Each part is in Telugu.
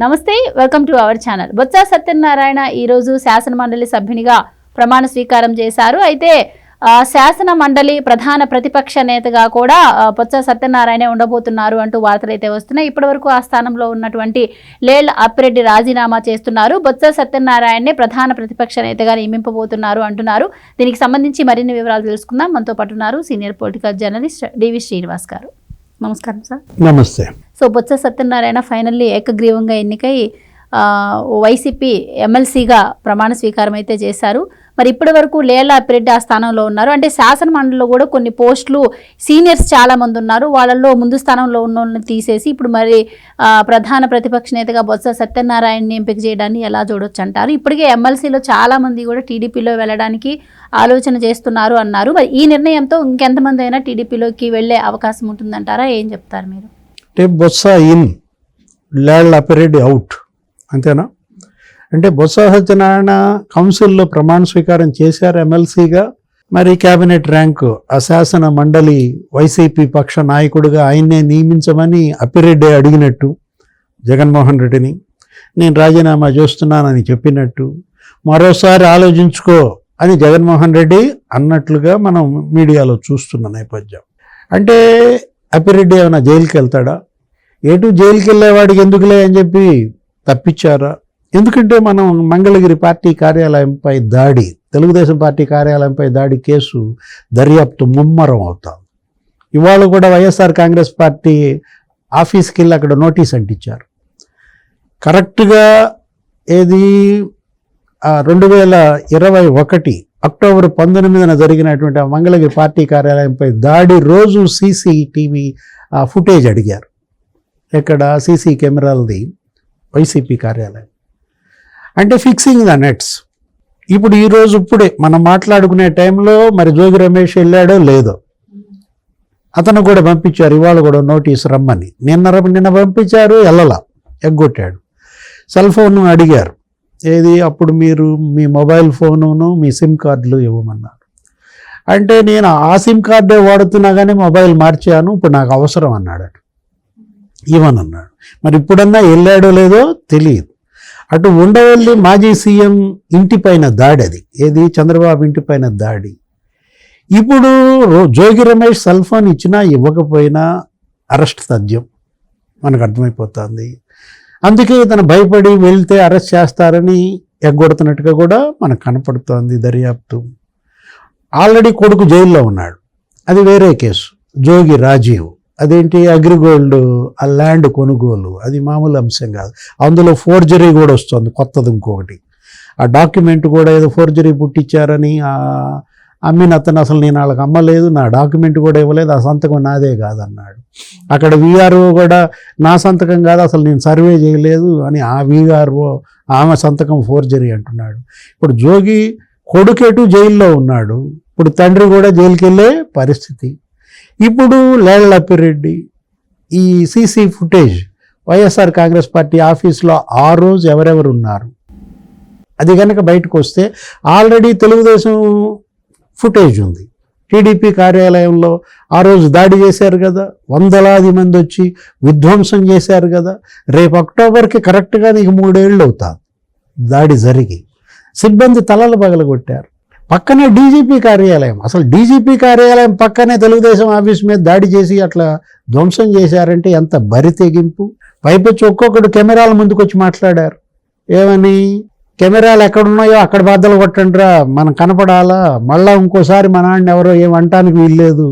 నమస్తే, welcome to our channel. Botsa Satyanarayana ఈరోజు శాసన మండలి సభ్యునిగా ప్రమాణ స్వీకారం చేశారు. అయితే శాసన మండలి ప్రధాన ప్రతిపక్ష నేతగా కూడా బొత్స సత్యనారాయణ ఉండబోతున్నారు అంటూ వార్తలు అయితే వస్తున్నాయి. ఇప్పటి వరకు ఆ స్థానంలో ఉన్నటువంటి లేళ్ల అప్పిరెడ్డి రాజీనామా చేస్తున్నారు. బొత్స సత్యనారాయణనే ప్రధాన ప్రతిపక్ష నేతగా నియమింపబోతున్నారు అంటున్నారు. దీనికి సంబంధించి మరిన్ని వివరాలు తెలుసుకుందాం. మనతో పాటు ఉన్నారు సీనియర్ పొలిటికల్ జర్నలిస్ట్ డివి శ్రీనివాస్ గారు. నమస్కారం సార్. నమస్తే. సో బొత్స సత్యనారాయణ ఫైనల్లీ ఏకగ్రీవంగా ఎన్నికై వైసీపీ ఎమ్మెల్సీగా ప్రమాణ స్వీకారం అయితే చేశారు. మరి ఇప్పటి వరకు లేళ్ల అప్పిరెడ్డి ఆ స్థానంలో ఉన్నారు. అంటే శాసన మండలిలో కూడా కొన్ని పోస్టులు సీనియర్స్ చాలా మంది ఉన్నారు. వాళ్ళల్లో ముందు స్థానంలో ఉన్న వాళ్ళని తీసేసి ఇప్పుడు మరి ప్రధాన ప్రతిపక్ష నేతగా బొత్స సత్యనారాయణని ఎంపిక చేయడాన్ని ఎలా చూడొచ్చు అంటారు? ఇప్పటికే ఎమ్మెల్సీలో చాలా మంది కూడా టీడీపీలో వెళ్ళడానికి ఆలోచన చేస్తున్నారు అన్నారు. మరి ఈ నిర్ణయంతో ఇంకెంతమంది అయినా టీడీపీలోకి వెళ్ళే అవకాశం ఉంటుందంటారా? ఏం చెప్తారు మీరు? అంటే బొత్స ఇన్, లేళ్ల అప్పిరెడ్డి అవుట్, అంతేనా? అంటే బొత్స సత్యనారాయణ కౌన్సిల్లో ప్రమాణ స్వీకారం చేశారు ఎమ్మెల్సీగా. మరి క్యాబినెట్ ర్యాంకు ఆ శాసన మండలి వైసీపీ పక్ష నాయకుడిగా ఆయన్నే నియమించమని అప్పిరెడ్డి అడిగినట్టు జగన్మోహన్ రెడ్డిని, నేను రాజీనామా చేస్తున్నానని చెప్పినట్టు, మరోసారి ఆలోచించుకో అని జగన్మోహన్ రెడ్డి అన్నట్లుగా మనం మీడియాలో చూస్తున్న నేపథ్యం. అంటే అప్పిరెడ్డి ఏమైనా జైలుకి వెళ్తాడా? ఎటు జైలుకి వెళ్ళేవాడికి ఎందుకులే అని చెప్పి తప్పించారా? ఎందుకంటే మనం మంగళగిరి పార్టీ కార్యాలయంపై దాడి, తెలుగుదేశం పార్టీ కార్యాలయంపై దాడి కేసు దర్యాప్తు ముమ్మరం అవుతాం. ఇవాళ కూడా వైఎస్ఆర్ కాంగ్రెస్ పార్టీ ఆఫీస్కి వెళ్ళి అక్కడ నోటీస్ అంటించారు. కరెక్ట్గా ఏది 2021 అక్టోబర్ 19న జరిగినటువంటి ఆ మంగళగిరి పార్టీ కార్యాలయంపై దాడి రోజు సీసీటీవీ ఫుటేజ్ అడిగారు. ఎక్కడ? సీసీ కెమెరాలది వైసీపీ కార్యాలయం. అంటే ఫిక్సింగ్ ద నెట్స్. ఇప్పుడు ఈరోజు ఇప్పుడే మనం మాట్లాడుకునే టైంలో మరి జోగి రమేష్ వెళ్ళాడో లేదో, అతను కూడా పంపించారు ఇవాళ కూడా నోటీస్ రమ్మని. నిన్న పంపించారు, వెళ్ళలా, ఎగ్గొట్టాడు. సెల్ ఫోన్ అడిగారు. ఏది? అప్పుడు మీరు మీ మొబైల్ ఫోనును మీ సిమ్ కార్డులు ఇవ్వమన్నారు. అంటే నేను ఆ సిమ్ కార్డే వాడుతున్నా కానీ మొబైల్ మార్చాను, ఇప్పుడు నాకు అవసరం అన్నాడు. ఇవ్వనన్నాడు. మరి ఇప్పుడన్నా వెళ్ళాడో లేదో తెలియదు. అటు ఉండవల్లి మాజీ సీఎం ఇంటిపైన దాడి, అది ఏది? చంద్రబాబు ఇంటిపైన దాడి. ఇప్పుడు జోగి రమేష్ సెల్ ఫోన్ ఇచ్చినా ఇవ్వకపోయినా అరెస్ట్ తథ్యం మనకు అర్థమైపోతుంది. అందుకే ఇతను భయపడి వెళ్తే అరెస్ట్ చేస్తారని ఎగ్గొడుతున్నట్టుగా కూడా మనకు కనపడుతోంది దర్యాప్తు. ఆల్రెడీ కొడుకు జైల్లో ఉన్నాడు, అది వేరే కేసు. జోగి రాజీవ్, అదేంటి? అగ్రిగోల్డ్ ఆ ల్యాండ్ కొనుగోలు, అది మామూలు అంశం కాదు. అందులో ఫోర్జరీ కూడా వస్తుంది కొత్తది ఇంకొకటి. ఆ డాక్యుమెంట్ కూడా ఏదో ఫోర్జరీ పుట్టించారని అమ్మిన అతను అసలు నేను వాళ్ళకి అమ్మలేదు, నా డాక్యుమెంట్ కూడా ఇవ్వలేదు, ఆ సంతకం నాదే కాదన్నాడు. అక్కడ వీఆర్ఓ కూడా నా సంతకం కాదు, అసలు నేను సర్వే చేయలేదు అని ఆ వీఆర్ఓ ఆమె సంతకం ఫోర్జరీ అంటున్నాడు. ఇప్పుడు జోగి కొడుకెటు జైల్లో ఉన్నాడు, ఇప్పుడు తండ్రి కూడా జైలుకి వెళ్ళే పరిస్థితి. ఇప్పుడు లేళ్ల అప్పిరెడ్డి ఈ CC footage YSR Congress party ఆఫీస్లో ఆ రోజు ఎవరెవరు ఉన్నారు అది కనుక బయటకు వస్తే, ఆల్రెడీ తెలుగుదేశం ఫుటేజ్ ఉంది. టీడీపీ కార్యాలయంలో ఆ రోజు దాడి చేశారు కదా, వందలాది మంది వచ్చి విధ్వంసం చేశారు కదా. రేపు అక్టోబర్కి కరెక్ట్గా నీకు 3 ఏళ్ళు అవుతా దాడి జరిగి, సిబ్బంది తలలు పగలగొట్టారు. పక్కనే డీజీపీ కార్యాలయం, అసలు డీజీపీ కార్యాలయం పక్కనే తెలుగుదేశం ఆఫీస్ మీద దాడి చేసి అట్లా ధ్వంసం చేశారంటే ఎంత బరి తెగింపు. పైపొచ్చి ఒక్కొక్కడు కెమెరాల ముందుకు వచ్చి మాట్లాడారు. ఏమని? కెమెరాలు ఎక్కడున్నాయో అక్కడ బద్దలు కొట్టండిరా, మనం కనపడాలా, మళ్ళా ఇంకోసారి మా నాన్న ఎవరో ఏమంటానికి వీల్లేదు,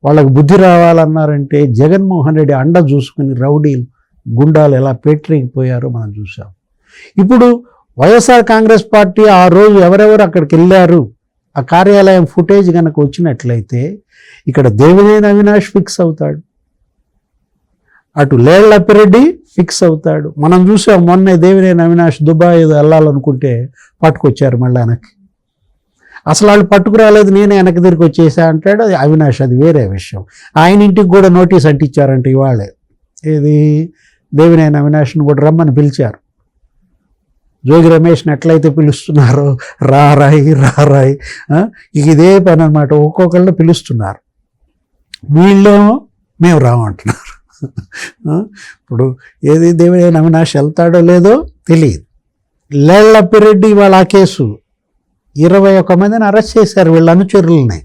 వాళ్ళకి బుద్ధి రావాలన్నారంటే జగన్మోహన్ రెడ్డి అండ చూసుకుని రౌడీలు గుండాలు ఎలా పేటరేగిపోయారో మనం చూసాం. ఇప్పుడు వైఎస్ఆర్ కాంగ్రెస్ పార్టీ ఆ రోజు ఎవరెవరు అక్కడికి వెళ్ళారు ఆ కార్యాలయం ఫుటేజ్ కనుక వచ్చినట్లయితే ఇక్కడ దేవినేని అవినాష్ ఫిక్స్ అవుతాడు, అటు లేళ్ల అప్పిరెడ్డి ఫిక్స్ అవుతాడు. మనం చూసాం మొన్నే దేవినేని అవినాష్ దుబాయ్ ఏదో వెళ్ళాలనుకుంటే పట్టుకొచ్చారు మళ్ళీ వెనక్కి. అసలు వాళ్ళు పట్టుకురాలేదు, నేనే వెనక్కి తిరిగి వచ్చేసా అంటాడు అవినాష్, అది వేరే విషయం. ఆయన ఇంటికి కూడా నోటీస్ అంటించారంటే ఇవాళే. ఏది? దేవినేని అవినాష్ని కూడా రమ్మని పిలిచారు. జోగి రమేష్ని ఎట్లయితే పిలుస్తున్నారో రారాయి ఇదే పని అనమాట. ఒక్కొక్కళ్ళు పిలుస్తున్నారు, వీళ్ళేమో మేము రామంటున్నారు. ఇప్పుడు ఏది దేవినేని అవినాష్ వెళ్తాడో లేదో తెలియదు. లేళ్లప్పిరెడ్డి వాళ్ళ ఆ కేసు 21 మందిని అరెస్ట్ చేశారు వీళ్ళ అనుచరులని.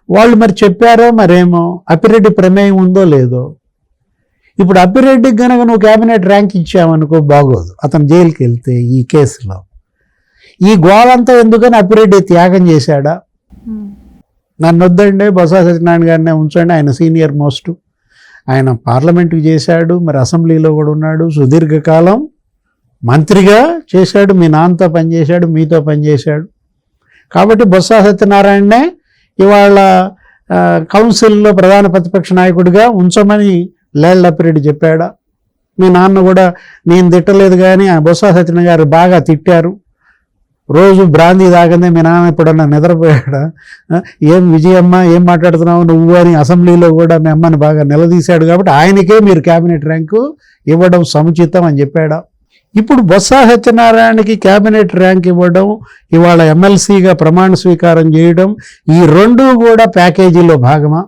వాళ్ళు మరి చెప్పారో మరేమో అప్పిరెడ్డి ప్రమేయం ఉందో లేదో. ఇప్పుడు అప్పిరెడ్డికి కనుక నువ్వు క్యాబినెట్ ర్యాంక్ ఇచ్చావనుకో బాగోదు, అతను జైలుకి వెళ్తే ఈ కేసులో. ఈ గోలంతా ఎందుకని అప్పిరెడ్డి త్యాగం చేశాడా? నన్ను వద్దండి, బొత్స సత్యనారాయణ గారినే ఉంచండి, ఆయన సీనియర్ మోస్ట్, ఆయన పార్లమెంటుకి చేశాడు, మరి అసెంబ్లీలో కూడా ఉన్నాడు, సుదీర్ఘకాలం మంత్రిగా చేశాడు, మీ నాన్నతో పనిచేశాడు, మీతో పనిచేశాడు. కాబట్టి బొత్స సత్యనారాయణనే ఇవాళ కౌన్సిల్లో ప్రధాన ప్రతిపక్ష నాయకుడిగా ఉంచమని లేళ్లప్పిరెడ్డి చెప్పాడా? మీ నాన్న కూడా నేను తిట్టలేదు కానీ ఆ బొత్స సత్యనారాయణ గారు బాగా తిట్టారు, రోజు బ్రాందీ తాగందే మీ నాన్న ఎప్పుడన్నా నిద్రపోయాడా? ఏం విజయమ్మ ఏం మాట్లాడుతున్నావు నువ్వు అని అసెంబ్లీలో కూడా మీ అమ్మని బాగా నిలదీశాడు. కాబట్టి ఆయనకే మీరు క్యాబినెట్ ర్యాంకు ఇవ్వడం సముచితం అని చెప్పాడా? ఇప్పుడు బొత్స సత్యనారాయణకి క్యాబినెట్ ర్యాంక్ ఇవ్వడం, ఇవాళ ఎమ్మెల్సీగా ప్రమాణ స్వీకారం చేయడం, ఈ రెండూ కూడా ప్యాకేజీలో భాగమా?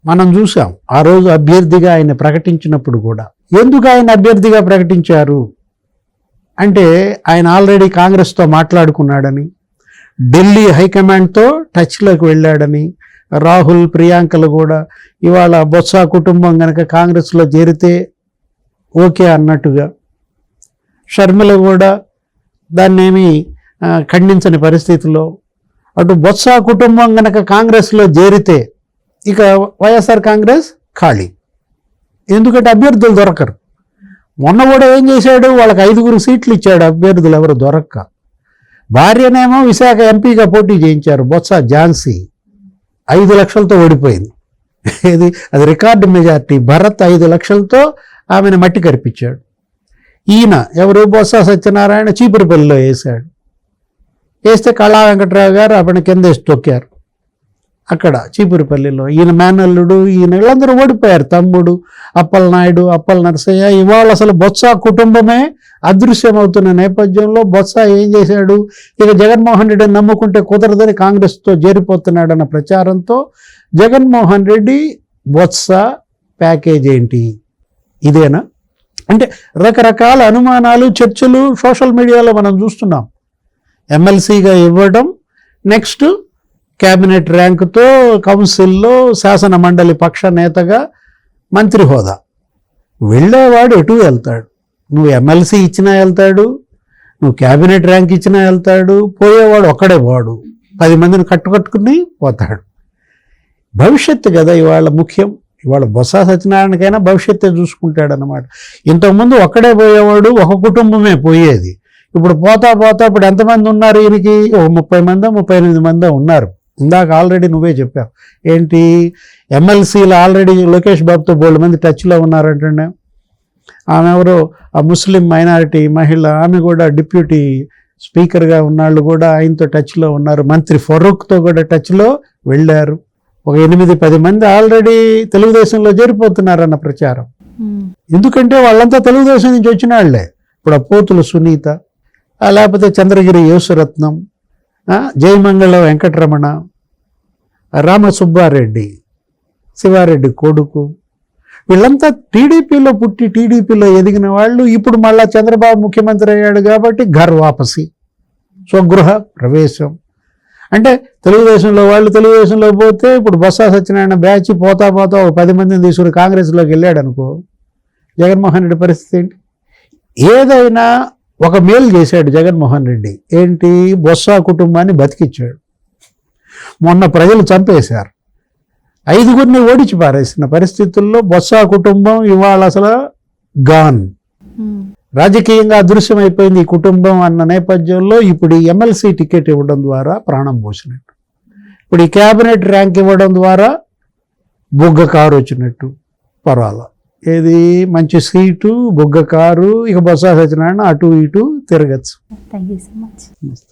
మనం చూసాం ఆ రోజు అభ్యర్థిగా ఆయన ప్రకటించినప్పుడు కూడా. ఎందుకు ఆయన అభ్యర్థిగా ప్రకటించారు అంటే ఆయన ఆల్రెడీ కాంగ్రెస్తో మాట్లాడుకున్నాడని, ఢిల్లీ హైకమాండ్తో టచ్లోకి వెళ్ళాడని, రాహుల్ ప్రియాంకలు కూడా ఇవాళ బొత్స కుటుంబం కనుక కాంగ్రెస్లో చేరితే ఓకే అన్నట్టుగా, షర్మిల కూడా దాన్ని ఏమీ ఖండించని పరిస్థితిలో, అటు బొత్స కుటుంబం కనుక కాంగ్రెస్లో చేరితే ఇక వైఎస్ఆర్ కాంగ్రెస్ ఖాళీ. ఎందుకంటే అభ్యర్థులు దొరకరు. మొన్న కూడా ఏం చేశాడు, వాళ్ళకి 5 సీట్లు ఇచ్చాడు అభ్యర్థులు ఎవరు దొరక్క. భార్యనేమో విశాఖ ఎంపీగా పోటీ చేయించారు, బొత్స ఝాన్సీ 5 లక్షలతో ఓడిపోయింది. అది రికార్డు మెజార్టీ. భరత్ 5 లక్షలతో ఆమెను మట్టి కరిపించాడు. ఈయన ఎవరు బొత్స సత్యనారాయణ చీపురుపల్లిలో వేశాడు. వేస్తే కళా వెంకట్రావు గారు అప్పుడు కింద వేసి తొక్కారు అక్కడ చీపురుపల్లిలో. ఈయన మేనల్లుడు ఈయన వీళ్ళందరూ ఓడిపోయారు, తమ్ముడు అప్పలనాయుడు, అప్పల నరసయ్య. ఇవాళ అసలు బొత్స కుటుంబమే అదృశ్యమవుతున్న నేపథ్యంలో బొత్స ఏం చేశాడు, ఇక జగన్మోహన్ రెడ్డిని నమ్ముకుంటే కుదరదని కాంగ్రెస్తో చేరిపోతున్నాడన్న ప్రచారంతో జగన్మోహన్ రెడ్డి బొత్స ప్యాకేజ్ ఏంటి ఇదేనా అంటే రకరకాల అనుమానాలు, చర్చలు సోషల్ మీడియాలో మనం చూస్తున్నాం. ఎమ్మెల్సీగా ఇవ్వడం, నెక్స్ట్ క్యాబినెట్ ర్యాంకుతో కౌన్సిల్లో శాసన మండలి పక్ష నేతగా మంత్రి హోదా. వెళ్ళేవాడు ఎటు వెళ్తాడు, నువ్వు ఎమ్మెల్సీ ఇచ్చినా వెళ్తాడు, నువ్వు క్యాబినెట్ ర్యాంక్ ఇచ్చినా వెళ్తాడు, పోయేవాడు ఒక్కడే పోడు, 10 మందిని కట్టుకట్టుకుని పోతాడు. భవిష్యత్తు కదా ఇవాళ ముఖ్యం. ఇవాళ బొత్స సత్యనారాయణకైనా భవిష్యత్తే చూసుకుంటాడనమాట. ఇంతకుముందు ఒక్కడే పోయేవాడు, ఒక కుటుంబమే పోయేది. ఇప్పుడు పోతా ఇప్పుడు ఎంతమంది ఉన్నారు ఈయనకి? 30 మందో 38 మందో ఉన్నారు. ఇందాక ఆల్రెడీ నువ్వే చెప్పావు ఏంటి, ఎమ్మెల్సీలు ఆల్రెడీ లోకేష్ బాబుతో 2 మంది టచ్లో ఉన్నారంటే. ఆమె ఎవరో ఆ ముస్లిం మైనారిటీ మహిళ, ఆమె కూడా డిప్యూటీ స్పీకర్గా ఉన్నాళ్ళు కూడా ఆయనతో టచ్లో ఉన్నారు. మంత్రి ఫరూక్తో కూడా టచ్లో వెళ్ళారు. ఒక 8-10 మంది ఆల్రెడీ తెలుగుదేశంలో చేరిపోతున్నారన్న ప్రచారం. ఎందుకంటే వాళ్ళంతా తెలుగుదేశం నుంచి వచ్చిన వాళ్ళే. ఇప్పుడు ఆ పోతుల సునీత, లేకపోతే చంద్రగిరి యేసురత్నం, జయమంగళ వెంకటరమణ, రామసుబ్బారెడ్డి, శివారెడ్డి కొడుకు, వీళ్ళంతా టీడీపీలో పుట్టి టీడీపీలో ఎదిగిన వాళ్ళు. ఇప్పుడు మళ్ళా చంద్రబాబు ముఖ్యమంత్రి అయ్యాడు కాబట్టి ఘర్ వాపసి, స్వగృహ ప్రవేశం. అంటే తెలుగుదేశంలో వాళ్ళు తెలుగుదేశంలో పోతే ఇప్పుడు బొత్స సత్యనారాయణ బ్యాచ్ పోతా ఒక 10 మందిని తీసుకుని కాంగ్రెస్లోకి వెళ్ళాడు అనుకో, జగన్మోహన్ రెడ్డి పరిస్థితి ఏంటి? ఏదైనా ఒక మేలు చేశాడు జగన్మోహన్ రెడ్డి ఏంటి, బొత్స కుటుంబాన్ని బతికిచ్చాడు. మొన్న ప్రజలు చంపేశారు, 5గురిని ఓడించి పారేసిన పరిస్థితుల్లో బొత్స కుటుంబం ఇవాళ అసలు గాన్, రాజకీయంగా అదృశ్యమైపోయింది ఈ కుటుంబం అన్న నేపథ్యంలో ఇప్పుడు ఈ ఎమ్మెల్సీ టికెట్ ఇవ్వడం ద్వారా ప్రాణం పోసినట్టు, ఇప్పుడు ఈ క్యాబినెట్ ర్యాంక్ ఇవ్వడం ద్వారా బొగ్గ కారు వచ్చినట్టు. పర్వాలా, ఏది మంచి సీటు, బొగ్గ కారు, ఇక బొత్స సత్యనారాయణ అటు ఇటు తిరగచ్చు. Thank you so much.